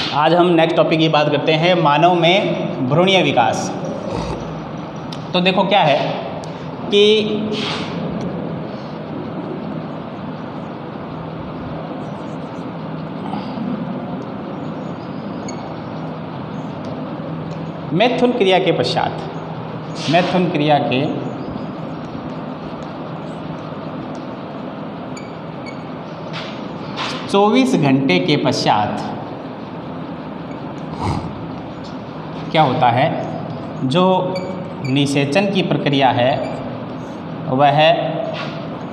आज हम next topic की बात करते हैं मानव में भ्रूणीय विकास। तो देखो क्या है कि मैथुन क्रिया के पश्चात 24 घंटे के पश्चात क्या होता है, जो निषेचन की प्रक्रिया है वह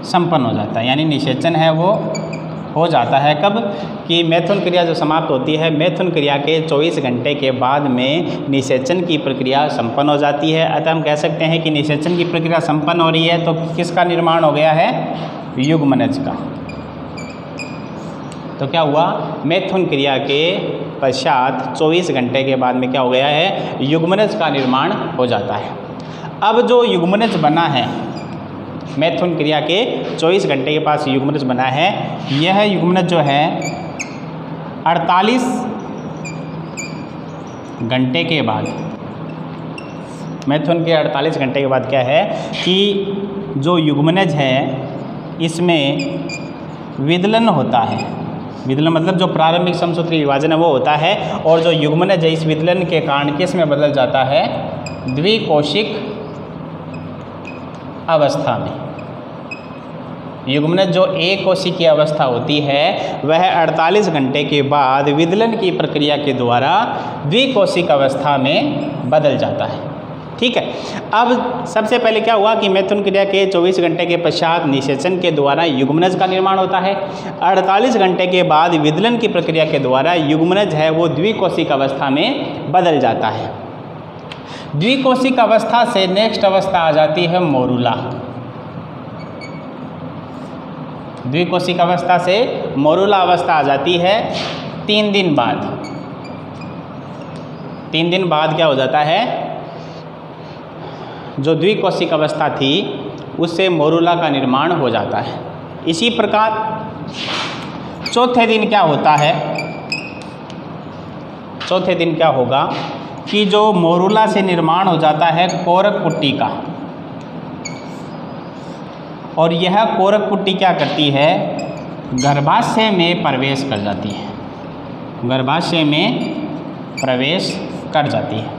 संपन्न हो जाता है। यानी निषेचन है वो हो जाता है कब कि मैथुन क्रिया जो समाप्त होती है, मैथुन क्रिया के 24 घंटे के बाद में निषेचन की प्रक्रिया संपन्न हो जाती है। अतः हम कह सकते हैं कि निषेचन की प्रक्रिया संपन्न हो रही है तो किसका निर्माण हो गया है, युग्मनज का। तो क्या हुआ, मैथुन क्रिया के पश्चात 24 घंटे के बाद में क्या हो गया है, युग्मनज का निर्माण हो जाता है। अब जो युग्मनज बना है, मैथुन क्रिया के 24 घंटे के पास युग्मनज बना है, यह युग्मनज जो है 48 घंटे के बाद, मैथुन के 48 घंटे के बाद क्या है कि जो युग्मनज है इसमें विदलन होता है। विदलन मतलब जो प्रारंभिक समसूत्री विभाजन है वो होता है, और जो युग्मनज है इस विदलन के कारण किस में बदल जाता है, द्विकोशिक अवस्था में। युग्मनज जो एक कोशिकीय अवस्था होती है वह 48 घंटे के बाद विदलन की प्रक्रिया के द्वारा द्विकोशिक अवस्था में बदल जाता है। ठीक है। अब सबसे पहले क्या हुआ कि मैथुन क्रिया के 24 घंटे के पश्चात निषेचन के द्वारा युग्मनज का निर्माण होता है। 48 घंटे के बाद विदलन की प्रक्रिया के द्वारा युग्मनज है वो द्विकोशिक अवस्था में बदल जाता है। द्विकोशिक अवस्था से नेक्स्ट अवस्था आ जाती है मोरूला। द्विकोशिक अवस्था से मोरूला अवस्था आ जाती है 3 दिन बाद। 3 दिन बाद क्या हो जाता है, जो द्विकोशिक अवस्था थी उससे मोरूला का निर्माण हो जाता है। इसी प्रकार चौथे दिन क्या होता है, चौथे दिन क्या होगा कि जो मोरूला से निर्माण हो जाता है कोरक पुट्टी का, और यह कोरक पुट्टी क्या करती है, गर्भाशय में प्रवेश कर जाती है। गर्भाशय में प्रवेश कर जाती है।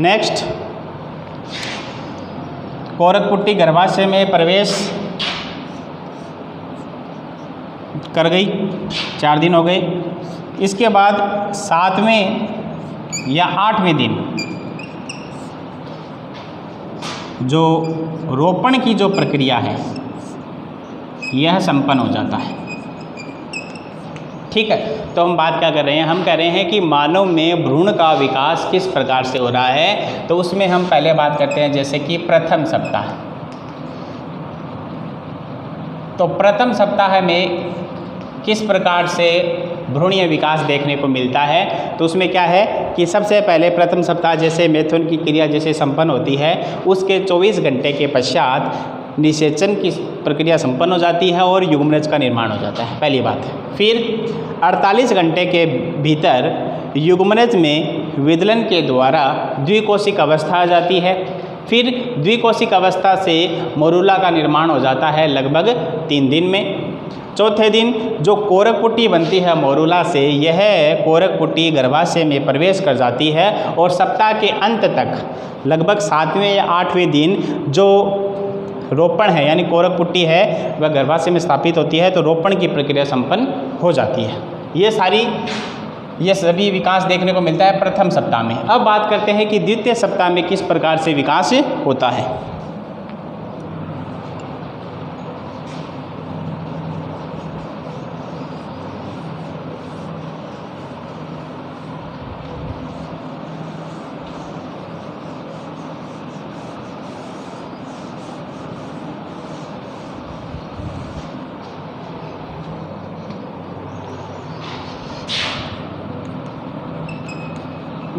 नेक्स्ट, कोरक पुट्टी गर्भाशय में प्रवेश कर गई, 4 दिन हो गए। इसके बाद 7वें या 8वें दिन जो रोपण की जो प्रक्रिया है यह संपन्न हो जाता है। ठीक है। तो हम बात क्या कर रहे हैं, हम कह रहे हैं कि मानव में भ्रूण का विकास किस प्रकार से हो रहा है। तो उसमें हम पहले बात करते हैं जैसे कि प्रथम सप्ताह। तो प्रथम सप्ताह में किस प्रकार से भ्रूणीय विकास देखने को मिलता है, तो उसमें क्या है कि सबसे पहले प्रथम सप्ताह जैसे मैथुन की क्रिया जैसे संपन्न होती है उसके 24 घंटे के पश्चात निषेचन की प्रक्रिया संपन्न हो जाती है और युग्मनज का निर्माण हो जाता है, पहली बात है। फिर 48 घंटे के भीतर युग्मनज में विदलन के द्वारा द्विकोशिक अवस्था आ जाती है। फिर द्विकोशिक अवस्था से मोरूला का निर्माण हो जाता है लगभग 3 दिन में। चौथे दिन जो कोरक पुट्टी बनती है मोरूला से, यह कोरक पुट्टी गर्भाशय में प्रवेश कर जाती है और सप्ताह के अंत तक लगभग 7वें या 8वें दिन जो रोपण है यानी कोरक पुट्टी है वह गर्भाशय में स्थापित होती है, तो रोपण की प्रक्रिया संपन्न हो जाती है। ये सभी विकास देखने को मिलता है प्रथम सप्ताह में। अब बात करते हैं कि द्वितीय सप्ताह में किस प्रकार से विकास होता है।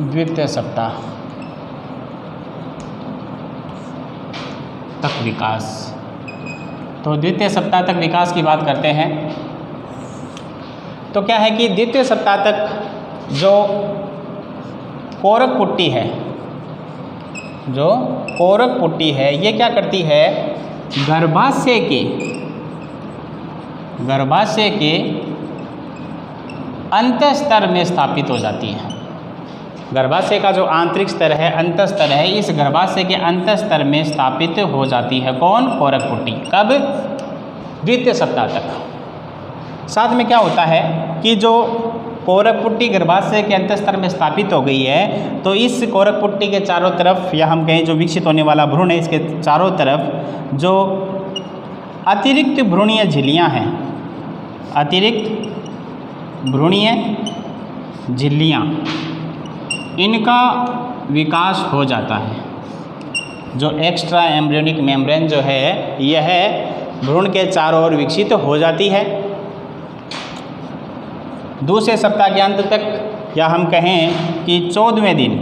द्वितीय सप्ताह तक विकास। तो द्वितीय सप्ताह तक विकास की बात करते हैं तो क्या है कि द्वितीय सप्ताह तक जो कोरक पुट्टी है, जो कोरक पुट्टी है, ये क्या करती है, गर्भाशय के अंतस्तर में स्थापित हो जाती है। गर्भाशय का जो आंतरिक स्तर है, अंतस्तर है, इस गर्भाशय के अंतस्तर में स्थापित हो जाती है। कौन? कोरक पुट्टी। कब? द्वितीय सप्ताह तक। साथ में क्या होता है कि जो कोरक पुट्टी गर्भाशय के अंतस्तर में स्थापित हो गई है, तो इस कोरक पुट्टी के चारों तरफ, या हम कहें जो विकसित होने वाला भ्रूण है, इसके चारों तरफ जो अतिरिक्त भ्रूणीय झिल्लियाँ हैं, अतिरिक्त भ्रूणीय झिल्लियाँ, इनका विकास हो जाता है। जो एक्स्ट्रा एम्ब्रियोनिक मेम्ब्रेन जो है, यह भ्रूण के चारों ओर विकसित हो जाती है। दूसरे सप्ताह के अंत तक, या हम कहें कि 14वें दिन,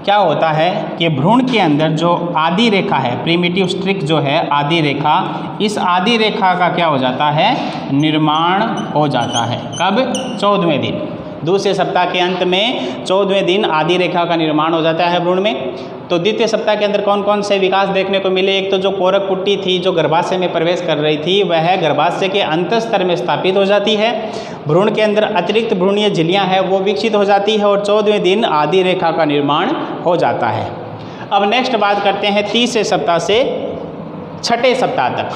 क्या होता है कि भ्रूण के अंदर जो आदि रेखा है, प्रीमिटिव स्ट्रिक जो है, आदि रेखा, इस आदि रेखा का क्या हो जाता है, निर्माण हो जाता है। कब? 14वें दिन। दूसरे सप्ताह के अंत में 14वें दिन आदि रेखा का निर्माण हो जाता है भ्रूण में। तो द्वितीय सप्ताह के अंदर कौन कौन से विकास देखने को मिले? एक तो जो कोरक पुट्टी थी, जो गर्भाशय में प्रवेश कर रही थी, वह गर्भाशय के अंतस्तर में स्थापित हो जाती है। भ्रूण के अंदर अतिरिक्त भ्रूणीय झिल्लियाँ हैं, वो विकसित हो जाती है, और 14वें दिन आदि रेखा का निर्माण हो जाता है। अब नेक्स्ट बात करते हैं तीसरे सप्ताह से छठे सप्ताह तक।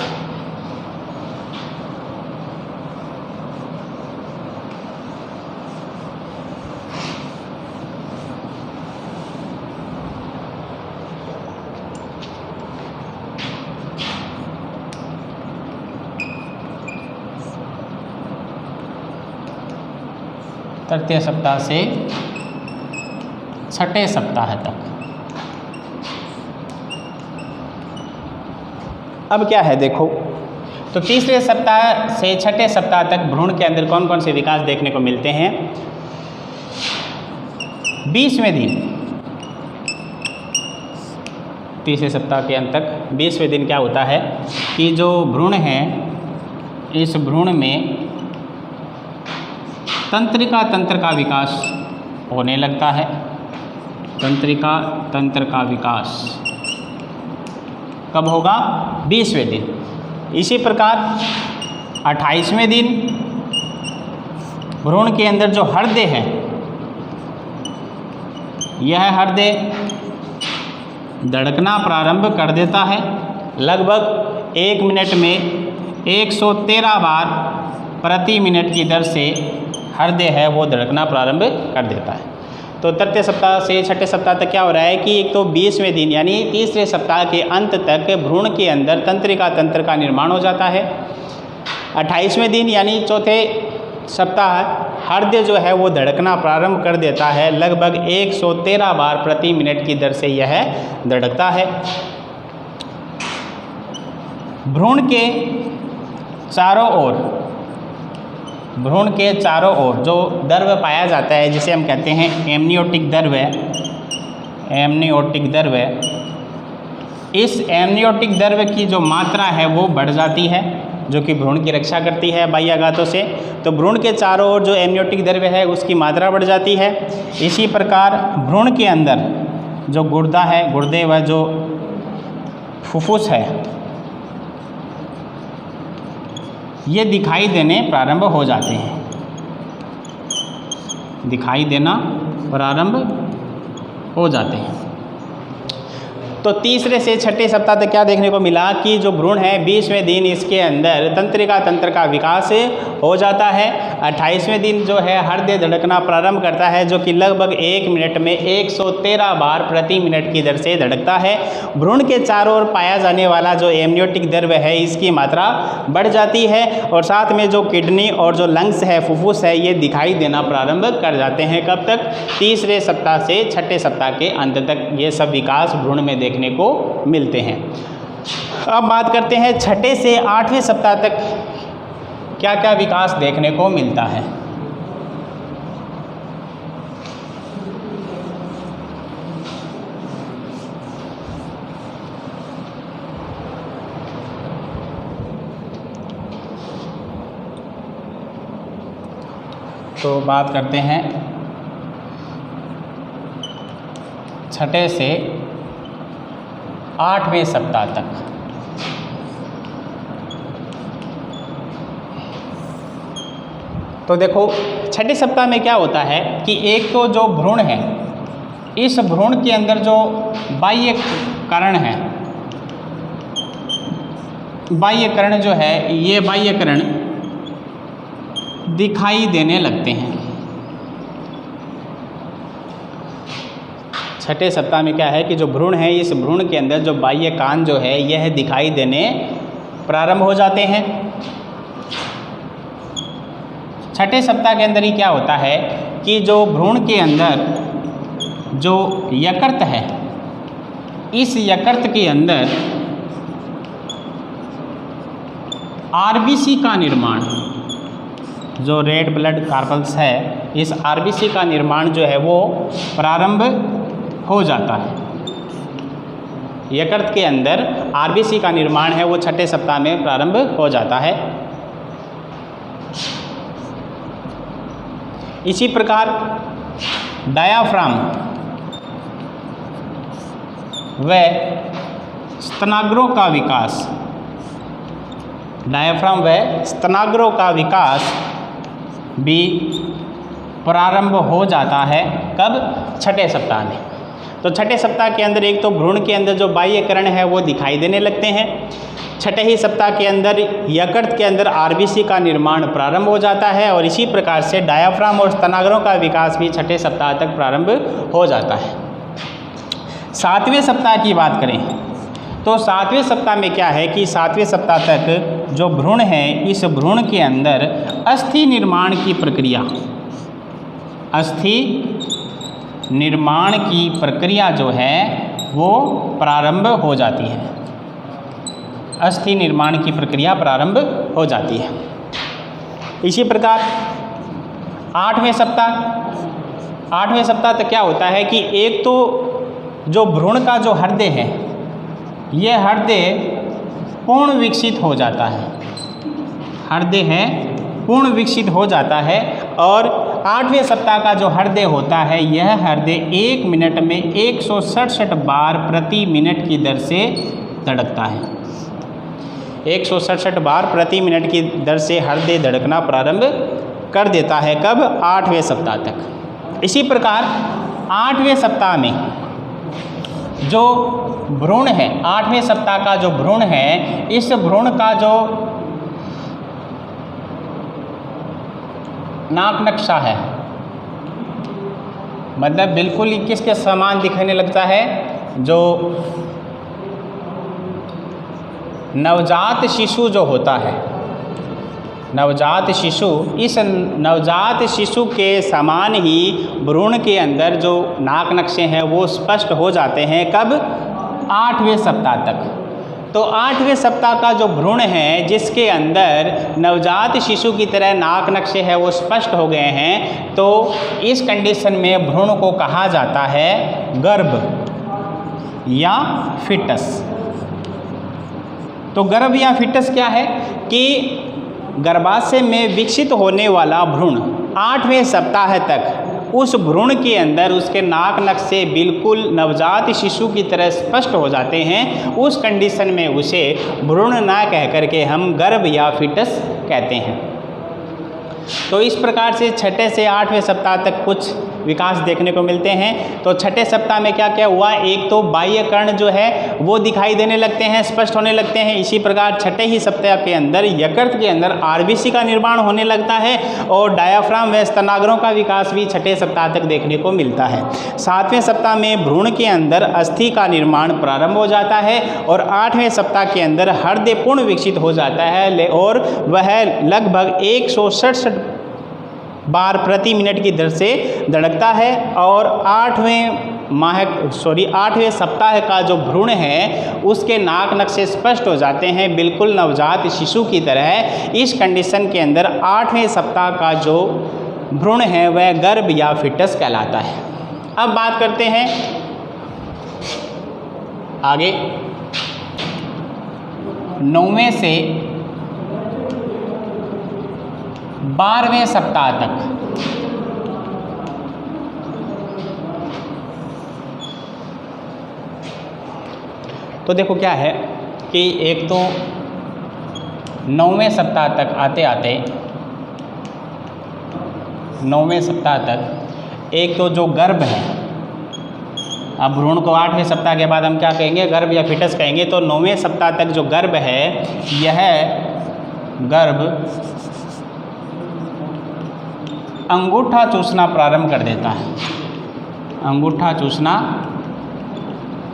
तृतीय सप्ताह से छठे सप्ताह तक। अब क्या है देखो, तो तीसरे सप्ताह से छठे सप्ताह तक भ्रूण के अंदर कौन कौन से विकास देखने को मिलते हैं? 20वें दिन, तीसरे सप्ताह के अंत तक 20वें दिन क्या होता है कि जो भ्रूण है, इस भ्रूण में तंत्रिका तंत्र का विकास होने लगता है। तंत्रिका तंत्र का विकास कब होगा? 20वें दिन। इसी प्रकार 28वें दिन भ्रूण के अंदर जो हृदय है, यह हृदय धड़कना प्रारंभ कर देता है। लगभग 1 मिनट में 113 बार प्रति मिनट की दर से हृदय है वो धड़कना प्रारंभ कर देता है। तो तृतीय सप्ताह से छठे सप्ताह तक क्या हो रहा है कि एक तो 20वें दिन यानी तीसरे सप्ताह के अंत तक भ्रूण के अंदर तंत्रिका तंत्र का निर्माण हो जाता है। 28वें दिन यानी चौथे सप्ताह हृदय जो है वो धड़कना प्रारंभ कर देता है। लगभग 113 बार प्रति मिनट की दर से यह धड़कता है। भ्रूण के चारों ओर जो द्रव्य पाया जाता है, जिसे हम कहते हैं एमनियोटिक द्रव्य, इस एमनियोटिक द्रव्य की जो मात्रा है वो बढ़ जाती है, जो कि भ्रूण की रक्षा करती है बाह्याघातों से। तो भ्रूण के चारों ओर जो एमनियोटिक द्रव्य है उसकी मात्रा बढ़ जाती है। इसी प्रकार भ्रूण के अंदर जो गुर्दा है, गुर्दे व जो फुफ्फुस है, ये दिखाई देने प्रारंभ हो जाते हैं, दिखाई देना प्रारंभ हो जाते हैं। तो तीसरे से छठे सप्ताह तक क्या देखने को मिला कि जो भ्रूण है 20वें दिन इसके अंदर तंत्रिका तंत्र का विकास हो जाता है। 28वें दिन जो है हृदय धड़कना प्रारंभ करता है, जो कि लगभग 1 मिनट में 113 बार प्रति मिनट की दर से धड़कता है। भ्रूण के चारों ओर पाया जाने वाला जो एमनियोटिक द्रव्य है इसकी मात्रा बढ़ जाती है, और साथ में जो किडनी और जो लंग्स है, फुफ्फुस है, ये दिखाई देना प्रारंभ कर जाते हैं। कब तक? तीसरे सप्ताह से छठे सप्ताह के अंत तक ये सब विकास भ्रूण में देखने को मिलते हैं। अब बात करते हैं छठे से 8वें सप्ताह तक क्या क्या विकास देखने को मिलता है। तो बात करते हैं छठे से 8वें सप्ताह तक। तो देखो छठे सप्ताह में क्या होता है कि एक तो जो भ्रूण है, इस भ्रूण के अंदर जो बाह्य कर्ण है, बाह्य कर्ण जो है, ये बाह्य कर्ण दिखाई देने लगते हैं। छठे सप्ताह में क्या है कि जो भ्रूण है, इस भ्रूण के अंदर जो बाह्य कान जो है यह दिखाई देने प्रारंभ हो जाते हैं। छठे सप्ताह के अंदर ही क्या होता है कि जो भ्रूण के अंदर जो यकृत है, इस यकृत के अंदर आरबीसी का निर्माण, जो रेड ब्लड कार्पल्स है, इस आरबीसी का निर्माण जो है वो प्रारंभ हो जाता है। यकृत के अंदर आरबीसी का निर्माण है वो छठे सप्ताह में प्रारंभ हो जाता है। इसी प्रकार डायाफ्राम व स्तनाग्रों का विकास, डायाफ्राम व स्तनाग्रों का विकास भी प्रारंभ हो जाता है। कब? छठे सप्ताह में। तो छठे सप्ताह के अंदर एक तो भ्रूण के अंदर जो बाह्य कर्ण है वो दिखाई देने लगते हैं। छठे ही सप्ताह के अंदर यकृत के अंदर आरबीसी का निर्माण प्रारंभ हो जाता है और इसी प्रकार से डायाफ्राम और स्तनाग्रों का विकास भी छठे सप्ताह तक प्रारंभ हो जाता है। सातवें सप्ताह की बात करें तो सातवें सप्ताह में क्या है कि सातवें सप्ताह तक जो भ्रूण है, इस भ्रूण के अंदर अस्थि निर्माण की प्रक्रिया, अस्थि निर्माण की प्रक्रिया जो है वो प्रारंभ हो जाती है। अस्थि निर्माण की प्रक्रिया प्रारंभ हो जाती है। इसी प्रकार आठवें सप्ताह तक क्या होता है कि एक तो जो भ्रूण का जो हृदय है, यह हृदय पूर्ण विकसित हो जाता है। हृदय है पूर्ण विकसित हो जाता है और आठवें सप्ताह का जो हृदय होता है, यह हृदय 1 मिनट में 167 बार प्रति मिनट की दर से धड़कता है। 167 बार प्रति मिनट की दर से हृदय धड़कना प्रारंभ कर देता है। कब? 8वें सप्ताह तक। इसी प्रकार 8वें सप्ताह में जो भ्रूण है, 8वें सप्ताह का जो भ्रूण है, इस भ्रूण का जो नाक नक्शा है, मतलब बिल्कुल ही किसके समान दिखने लगता है, जो नवजात शिशु जो होता है, नवजात शिशु, इस नवजात शिशु के समान ही भ्रूण के अंदर जो नाक नक्शे हैं वो स्पष्ट हो जाते हैं। कब? 8वें सप्ताह तक। तो 8वें सप्ताह का जो भ्रूण है, जिसके अंदर नवजात शिशु की तरह नाक नक्शे हैं वो स्पष्ट हो गए हैं, तो इस कंडीशन में भ्रूण को कहा जाता है गर्भ या फिटस। तो गर्भ या फिटस क्या है कि गर्भाशय में विकसित होने वाला भ्रूण 8वें सप्ताह तक उस भ्रूण के अंदर उसके नाक नक्शे बिल्कुल नवजात शिशु की तरह स्पष्ट हो जाते हैं। उस कंडीशन में उसे भ्रूण ना कह करके हम गर्भ या फिटस कहते हैं। तो इस प्रकार से छठे से 8वें सप्ताह तक कुछ विकास देखने को मिलते हैं। तो छठे सप्ताह में क्या क्या हुआ? एक तो बाह्य कर्ण जो है वो दिखाई देने लगते हैं, स्पष्ट होने लगते हैं। इसी प्रकार छठे ही सप्ताह के अंदर यकृत के अंदर आरबीसी का निर्माण होने लगता है और डायाफ्राम व स्तनाग्रों का विकास भी छठे सप्ताह तक देखने को मिलता है। 7वें सप्ताह में भ्रूण के अंदर अस्थि का निर्माण प्रारंभ हो जाता है और 8वें सप्ताह के अंदर हृदय पूर्ण विकसित हो जाता है और वह लगभग 167 बार प्रति मिनट की दर से धड़कता है। और 8वें सप्ताह का जो भ्रूण है उसके नाक नक्शे स्पष्ट हो जाते हैं, बिल्कुल नवजात शिशु की तरह। इस कंडीशन के अंदर 8वें सप्ताह का जो भ्रूण है वह गर्भ या फिटस कहलाता है। अब बात करते हैं आगे 9वें से 12वें सप्ताह तक। तो देखो क्या है कि एक तो 9वें सप्ताह तक आते आते 9वें सप्ताह तक एक तो जो गर्भ है, अब भ्रूण को 8वें सप्ताह के बाद हम क्या कहेंगे, गर्भ या फिटस कहेंगे। तो 9वें सप्ताह तक जो गर्भ है, यह गर्भ अंगूठा चूसना प्रारंभ कर देता है, अंगूठा चूसना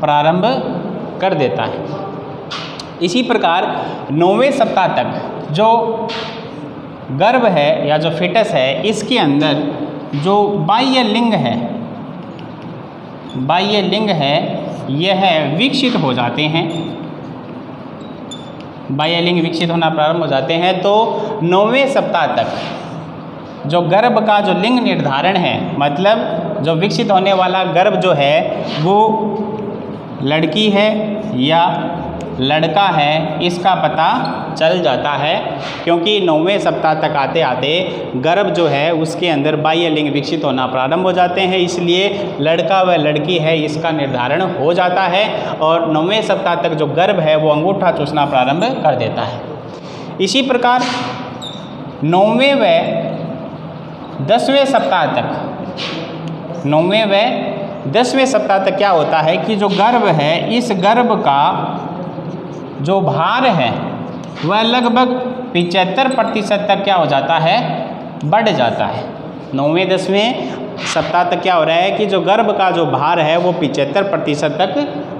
प्रारंभ कर देता है। इसी प्रकार 9वें सप्ताह तक जो गर्भ है या जो फिटस है, इसके अंदर जो बाह्य लिंग है, बाह्य लिंग है, यह विकसित हो जाते हैं, बाह्य लिंग विकसित होना प्रारंभ हो जाते हैं। तो 9वें सप्ताह तक जो गर्भ का जो लिंग निर्धारण है, मतलब जो विकसित होने वाला गर्भ जो है वो लड़की है या लड़का है, इसका पता चल जाता है, क्योंकि 9वें सप्ताह तक आते आते गर्भ जो है उसके अंदर बाह्य लिंग विकसित होना प्रारंभ हो जाते हैं, इसलिए लड़का व लड़की है इसका निर्धारण हो जाता है। और 9वें सप्ताह तक जो गर्भ है वो अंगूठा चूसना प्रारंभ कर देता है। इसी प्रकार 9वें व 10वें सप्ताह तक, 9वें व 10वें सप्ताह तक क्या होता है कि जो गर्भ है, इस गर्भ का जो भार है वह लगभग 75% तक क्या हो जाता है, बढ़ जाता है। 9वें 10वें सप्ताह तक क्या हो रहा है कि जो गर्भ का जो भार है वो 75% तक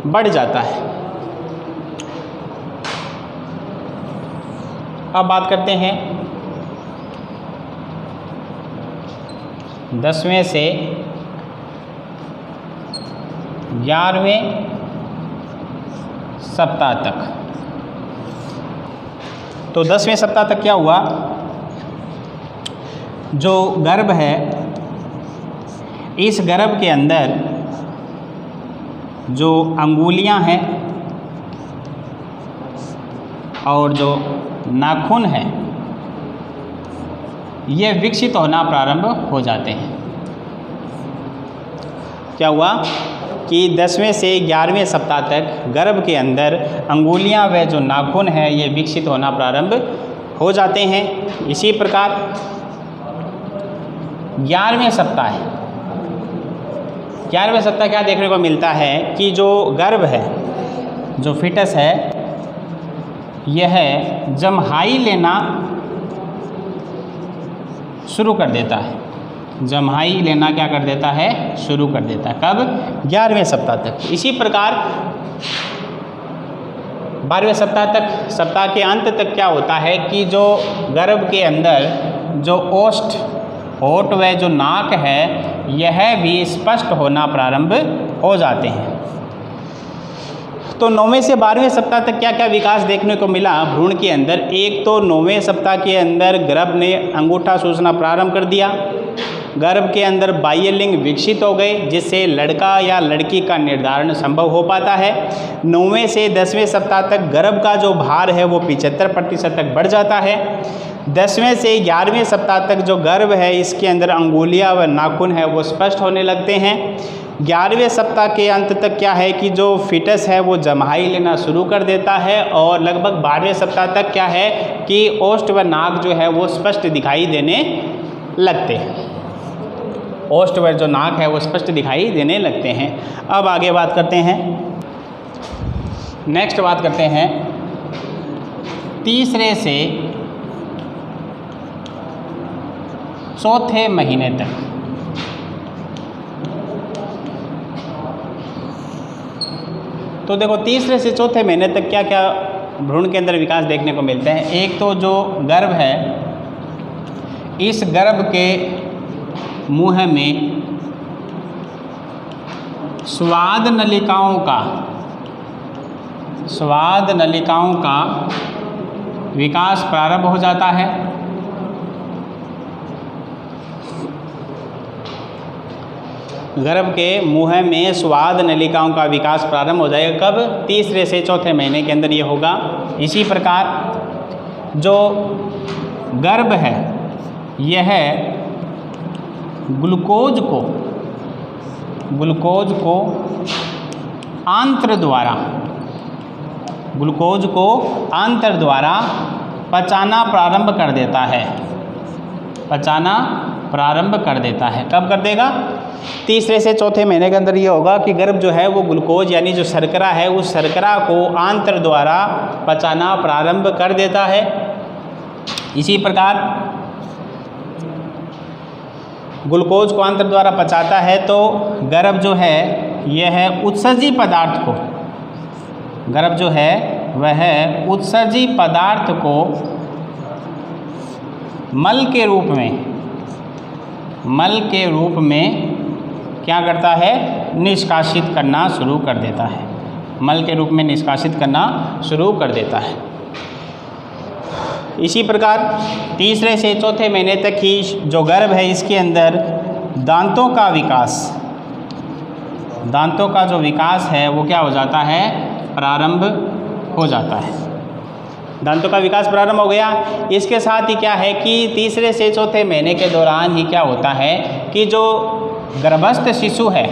बढ़ जाता है। अब बात करते हैं 10वें से 11वें सप्ताह तक। तो 10वें सप्ताह तक क्या हुआ, जो गर्भ है, इस गर्भ के अंदर जो अंगुलियां हैं और जो नाखून है, ये विकसित होना प्रारंभ हो जाते हैं। क्या हुआ कि 10वें से 11वें सप्ताह तक गर्भ के अंदर अंगुलियां व जो नाखून है ये विकसित होना प्रारंभ हो जाते हैं। इसी प्रकार 11वें सप्ताह है, 11वें सप्ताह क्या देखने को मिलता है कि जो गर्भ है, जो फिटस है, यह जम्हाई लेना शुरू कर देता है, जम्हाई लेना क्या कर देता है, शुरू कर देता है। कब? 11वें सप्ताह तक। इसी प्रकार 12वें सप्ताह तक, सप्ताह के अंत तक क्या होता है कि जो गर्भ के अंदर जो ओष्ठ, होठ व जो नाक है, यह भी स्पष्ट होना प्रारंभ हो जाते हैं। तो 9वें से 12वें सप्ताह तक क्या क्या विकास देखने को मिला भ्रूण के अंदर। एक तो 9वें सप्ताह के अंदर गर्भ ने अंगूठा चूसना प्रारंभ कर दिया, गर्भ के अंदर बाह्य लिंग विकसित हो गए, जिससे लड़का या लड़की का निर्धारण संभव हो पाता है। 9वें से 10वें सप्ताह तक गर्भ का जो भार है वो 75% तक बढ़ जाता है। 10वें से 11वें सप्ताह तक जो गर्भ है, इसके अंदर अंगुलियां व नाखून है वो स्पष्ट होने लगते हैं। 11वें सप्ताह के अंत तक क्या है कि जो फिटस है वो जम्हाई लेना शुरू कर देता है, और लगभग 12वें सप्ताह तक क्या है कि ओष्ठ व नाक जो है वो स्पष्ट दिखाई देने लगते हैं, ओष्ठ व जो नाक है वो स्पष्ट दिखाई देने लगते हैं। अब आगे बात करते हैं, नेक्स्ट बात करते हैं तीसरे से चौथे महीने तक। तो देखो तीसरे से चौथे महीने तक क्या क्या भ्रूण के अंदर विकास देखने को मिलते हैं। एक तो जो गर्भ है, इस गर्भ के मुंह में स्वाद नलिकाओं का विकास प्रारंभ हो जाता है। गर्भ के मुंह में स्वाद नलिकाओं का विकास प्रारंभ हो जाएगा। कब? तीसरे से चौथे महीने के अंदर ये होगा। इसी प्रकार जो गर्भ है, यह ग्लूकोज को आंत्र द्वारा ग्लूकोज को आंत्र द्वारा पचाना प्रारंभ कर देता है, पचाना प्रारंभ कर देता है। कब कर देगा? तीसरे से चौथे महीने के अंदर ये होगा कि गर्भ जो है वो ग्लूकोज यानी जो शर्करा है उस शर्करा को आंत्र द्वारा पचाना प्रारंभ कर देता है। इसी प्रकार ग्लूकोज को आंत्र द्वारा पचाता है तो गर्भ जो है यह उत्सर्जी पदार्थ को, गर्भ जो है वह उत्सर्जी पदार्थ को मल के रूप में क्या करता है? निष्कासित करना शुरू कर देता है, मल के रूप में निष्कासित करना शुरू कर देता है। इसी प्रकार तीसरे से चौथे महीने तक ही जो गर्भ है इसके अंदर दांतों का विकास, दांतों का जो विकास है वो क्या हो जाता है? प्रारंभ हो जाता है। दांतों का विकास प्रारंभ हो गया। इसके साथ ही क्या है कि तीसरे से चौथे महीने के दौरान ही क्या होता है कि जो गर्भस्थ शिशु है,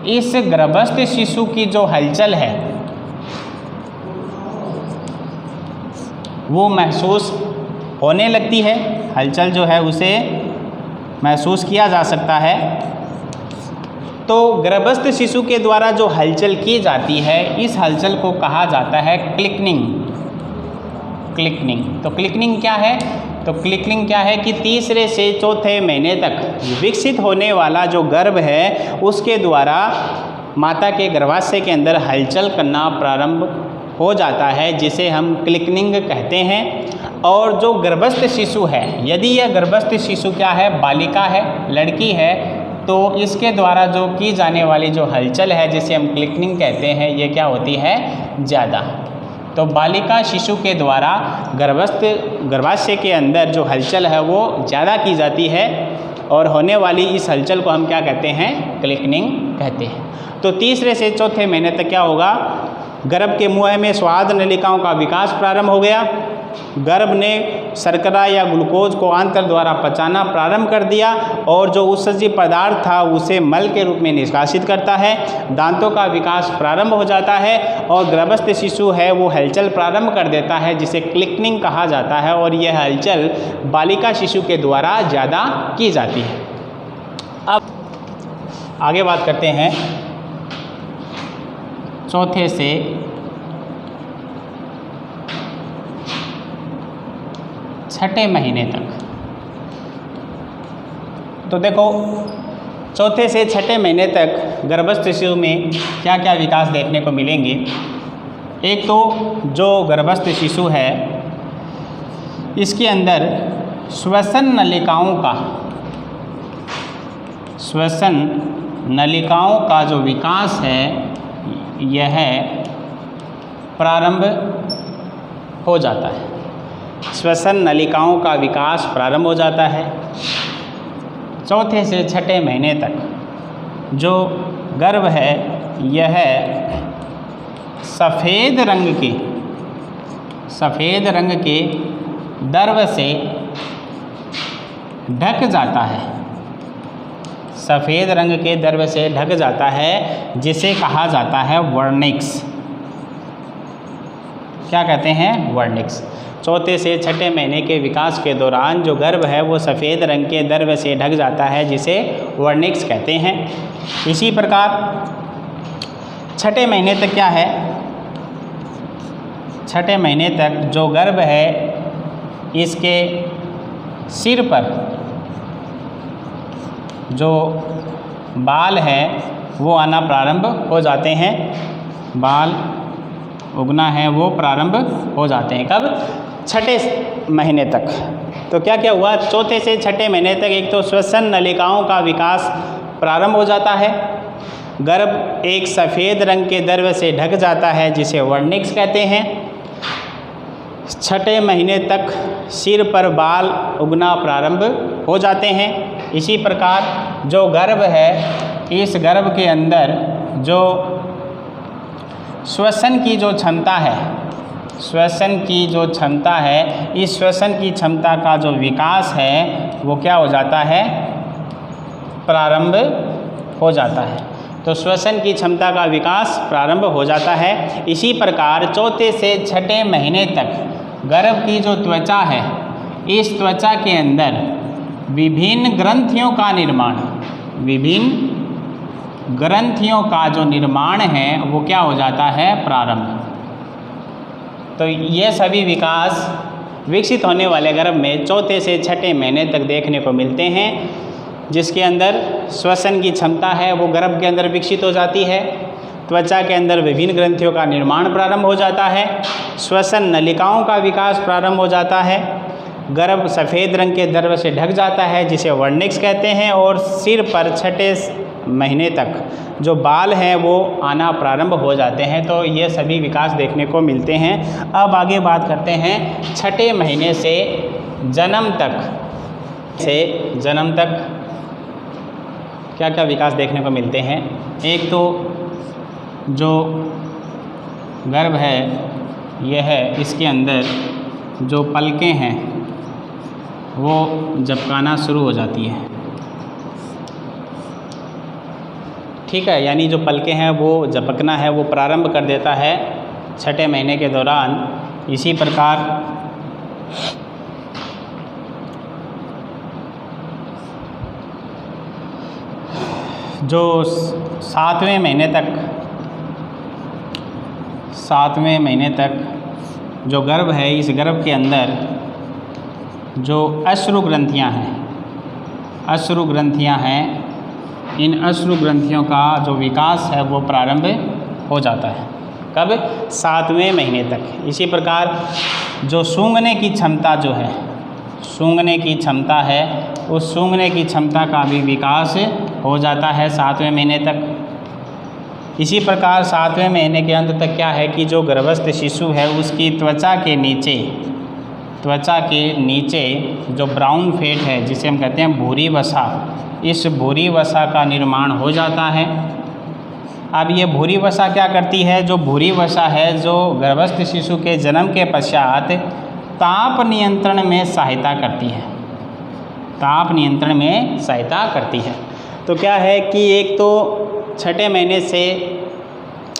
इस गर्भस्थ शिशु की जो हलचल है वो महसूस होने लगती है, हलचल जो है उसे महसूस किया जा सकता है। तो गर्भस्थ शिशु के द्वारा जो हलचल की जाती है इस हलचल को कहा जाता है क्लिकनिंग। क्लिकनिंग, तो क्लिकनिंग क्या है? तो क्लिकनिंग क्या है कि तीसरे से चौथे महीने तक विकसित होने वाला जो गर्भ है उसके द्वारा माता के गर्भाशय के अंदर हलचल करना प्रारंभ हो जाता है, जिसे हम क्लिकनिंग कहते हैं। और जो गर्भस्थ शिशु है, यदि यह गर्भस्थ शिशु क्या है? बालिका है, लड़की है, तो इसके द्वारा जो की जाने वाली जो हलचल है जिसे हम क्लिकनिंग कहते हैं ये क्या होती है? ज़्यादा। तो बालिका शिशु के द्वारा गर्भाशय के अंदर जो हलचल है वो ज़्यादा की जाती है और होने वाली इस हलचल को हम क्या कहते हैं? क्लिकनिंग कहते हैं। तो तीसरे से चौथे महीने तक क्या होगा? गर्भ के मुंह में स्वाद नलिकाओं का विकास प्रारंभ हो गया। गर्भ ने शर्करा या ग्लूकोज को आंत्र द्वारा पचाना प्रारंभ कर दिया और जो उत्सर्जी पदार्थ था उसे मल के रूप में निष्कासित करता है। दांतों का विकास प्रारंभ हो जाता है और गर्भस्थ शिशु है वो हलचल प्रारंभ कर देता है जिसे क्लिकनिंग कहा जाता है और यह हलचल बालिका शिशु के द्वारा ज़्यादा की जाती है। अब आगे बात करते हैं चौथे से छठे महीने तक। तो देखो चौथे से छठे महीने तक गर्भस्थ शिशु में क्या क्या विकास देखने को मिलेंगे। एक तो जो गर्भस्थ शिशु है इसके अंदर श्वसन नलिकाओं का जो विकास है यह प्रारंभ हो जाता है। श्वसन नलिकाओं का विकास प्रारंभ हो जाता है। चौथे से छठे महीने तक जो गर्भ है यह सफ़ेद रंग के द्रव से ढक जाता है। सफ़ेद रंग के द्रव से ढक जाता है जिसे कहा जाता है वर्निक्स। क्या कहते हैं? वर्निक्स। चौथे से छठे महीने के विकास के दौरान जो गर्भ है वो सफ़ेद रंग के द्रव से ढक जाता है जिसे वर्निक्स कहते हैं। इसी प्रकार छठे महीने तक क्या है? छठे महीने तक जो गर्भ है इसके सिर पर जो बाल है वो आना प्रारंभ हो जाते हैं। बाल उगना है वो प्रारंभ हो जाते हैं। कब? छठे महीने तक। तो क्या क्या हुआ? चौथे से छठे महीने तक एक तो श्वसन नलिकाओं का विकास प्रारंभ हो जाता है। गर्भ एक सफ़ेद रंग के द्रव से ढक जाता है जिसे वर्निक्स कहते हैं। छठे महीने तक सिर पर बाल उगना प्रारंभ हो जाते हैं। इसी प्रकार जो गर्भ है इस गर्भ के अंदर जो श्वसन की जो क्षमता है, इस श्वसन की क्षमता का जो विकास है वो क्या हो जाता है? प्रारंभ हो जाता है। तो श्वसन की क्षमता का विकास प्रारंभ हो जाता है। इसी प्रकार चौथे से छठे महीने तक गर्भ की जो त्वचा है, इस त्वचा के अंदर विभिन्न ग्रंथियों का निर्माण, विभिन्न ग्रंथियों का जो निर्माण है वो क्या हो जाता है, प्रारंभ। तो ये सभी विकास विकसित होने वाले गर्भ में चौथे से छठे महीने तक देखने को मिलते हैं, जिसके अंदर श्वसन की क्षमता है वो गर्भ के अंदर विकसित हो जाती है। त्वचा के अंदर विभिन्न ग्रंथियों का निर्माण प्रारंभ हो जाता है। श्वसन नलिकाओं का विकास प्रारंभ हो जाता है। गर्भ सफ़ेद रंग के द्रव्य से ढक जाता है जिसे वर्निक्स कहते हैं। और सिर पर छठे महीने तक जो बाल हैं वो आना प्रारंभ हो जाते हैं। तो ये सभी विकास देखने को मिलते हैं। अब आगे बात करते हैं छठे महीने से जन्म तक क्या क्या विकास देखने को मिलते हैं। एक तो जो गर्भ है यह है, इसके अंदर जो पलकें हैं वो झपकाना शुरू हो जाती है। ठीक है, यानी जो पलकें हैं वो झपकना है वो प्रारंभ कर देता है छठे महीने के दौरान। इसी प्रकार जो सातवें महीने तक जो गर्भ है, इस गर्भ के अंदर जो अश्रु ग्रंथियाँ हैं, इन अश्रु ग्रंथियों का जो विकास है वो प्रारंभ हो जाता है। कब? सातवें महीने तक। इसी प्रकार जो सूंघने की क्षमता है उस सूंघने की क्षमता का भी विकास हो जाता है सातवें महीने तक। इसी प्रकार सातवें महीने के अंत तक क्या है कि जो गर्भस्थ शिशु है उसकी त्वचा के नीचे जो ब्राउन फेट है जिसे हम कहते हैं भूरी वसा, इस भूरी वसा का निर्माण हो जाता है। अब ये भूरी वसा क्या करती है? जो भूरी वसा है जो गर्भस्थ शिशु के जन्म के पश्चात ताप नियंत्रण में सहायता करती है। तो क्या है कि एक तो छठे महीने से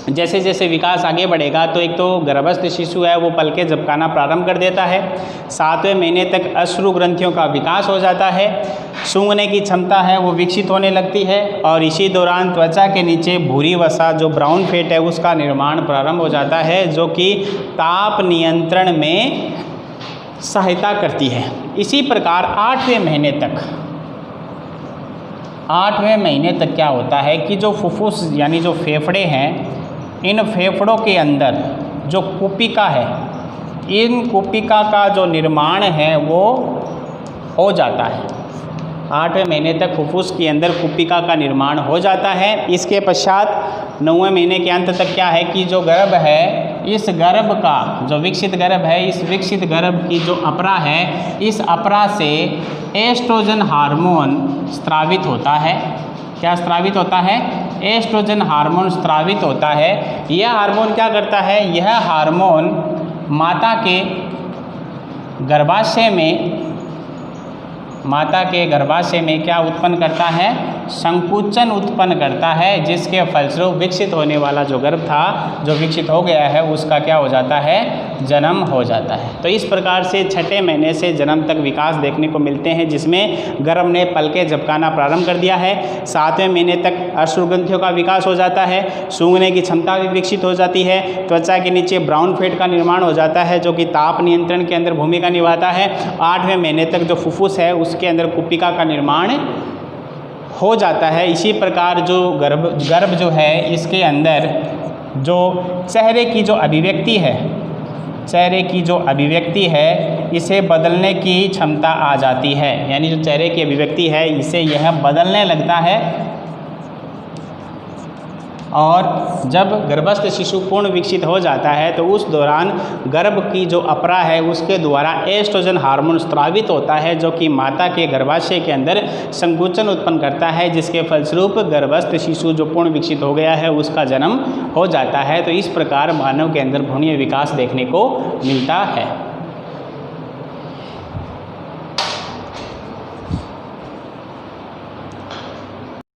जैसे जैसे विकास आगे बढ़ेगा तो एक तो गर्भस्थ शिशु है वो पलकें झपकाना प्रारंभ कर देता है। सातवें महीने तक अश्रु ग्रंथियों का विकास हो जाता है। सूंघने की क्षमता है वो विकसित होने लगती है। और इसी दौरान त्वचा के नीचे भूरी वसा जो ब्राउन फेट है उसका निर्माण प्रारंभ हो जाता है, जो कि ताप नियंत्रण में सहायता करती है। इसी प्रकार आठवें महीने तक क्या होता है कि जो फुफ्फुस यानी जो फेफड़े हैं, इन फेफड़ों के अंदर जो कुपिका है, इन कुपिका का जो निर्माण है वो हो जाता है। आठवें महीने तक फुफ्फुस के अंदर कुपिका का निर्माण हो जाता है। इसके पश्चात नौवें महीने के अंत तक क्या है कि जो गर्भ है, इस गर्भ का जो विकसित गर्भ है, इस विकसित गर्भ की जो अपरा है, इस अपरा से एस्ट्रोजन हार्मोन स्रावित होता है। क्या स्रावित होता है? एस्ट्रोजन हार्मोन स्रावित होता है। यह हार्मोन क्या करता है? यह हार्मोन माता के गर्भाशय में क्या उत्पन्न करता है? संकुचन उत्पन्न करता है, जिसके फलस्वरूप विकसित होने वाला जो गर्भ था, जो विकसित हो गया है, उसका क्या हो जाता है? जन्म हो जाता है। तो इस प्रकार से छठे महीने से जन्म तक विकास देखने को मिलते हैं, जिसमें गर्भ ने पलकें झपकाना प्रारंभ कर दिया है। सातवें महीने तक अश्रु ग्रंथियों का विकास हो जाता है। सूंघने की क्षमता भी विकसित हो जाती है। त्वचा के नीचे ब्राउन फेट का निर्माण हो जाता है, जो कि ताप नियंत्रण के अंदर भूमिका निभाता है। आठवें महीने तक जो फुफ्फुस है उसके अंदर कुपिका का निर्माण हो जाता है। इसी प्रकार जो गर्भ जो है, इसके अंदर जो चेहरे की जो अभिव्यक्ति है इसे बदलने की क्षमता आ जाती है। यानी जो चेहरे की अभिव्यक्ति है इसे यह बदलने लगता है। और जब गर्भस्थ शिशु पूर्ण विकसित हो जाता है तो उस दौरान गर्भ की जो अपरा है उसके द्वारा एस्ट्रोजन हार्मोन स्रावित होता है, जो कि माता के गर्भाशय के अंदर संकुचन उत्पन्न करता है, जिसके फलस्वरूप गर्भस्थ शिशु जो पूर्ण विकसित हो गया है उसका जन्म हो जाता है। तो इस प्रकार मानव के अंदर भ्रूणीय विकास देखने को मिलता है।